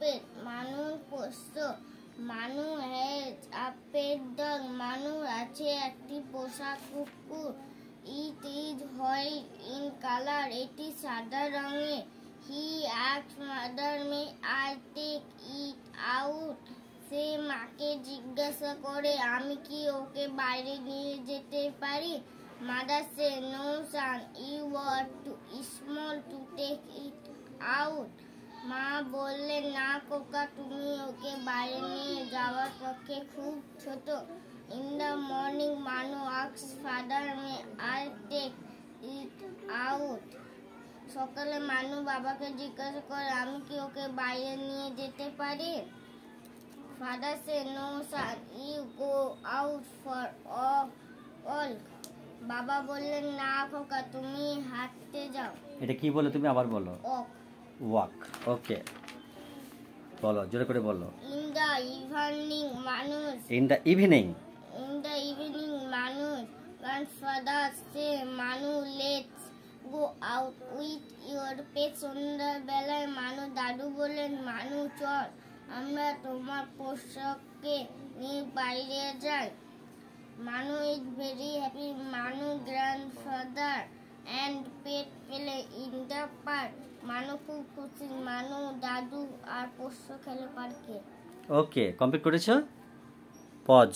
pet. Manu পোষ্য. Manu has a pet dog. Manu আছে একটি পোষা কুকুর. It is white in color. এটি সাদা রঙের. He asked mother, may I take it out? সে মাকে জিজ্ঞাসা করে আমি কি ওকে বাইরে নিয়ে যেতে পারি? Mother said, no son, you are too small to take it out. মা বললেন না খোকা, তুমি ওকে বাইরে নিয়ে যাওয়ার পক্ষে খুব ছোট। In the morning, Manu asked father, may I take it out? সকালে মানু বাবাকে জিজ্ঞাসা করে আমি কি ওকে বাইরে নিয়ে যেতে পারি? Father said, no son, you go out for all. বাবা বললেন না খোকা, তুমি হাঁটতে যাও। এটা কি বলো তুমি আবার বলো। ওয়াক। ওকে, বলো জোরে করে বলো। In the evening, Manus. In the evening. In the evening, Manus. Grandfather said, Manu, let's go out with your pets. সন্ধ্যাবেলায় মানু দাদু বললেন মানু চল আমরা তোমার পোষাককে নিয়ে বাইরে যাই। Manu is very happy. Manu grandfather and pet play in the park. Manu খুব খুশি। Manu দাদু আর পোষ্য খেলে পার্কে। ওকে, কমপ্লিট করেছো? পজ।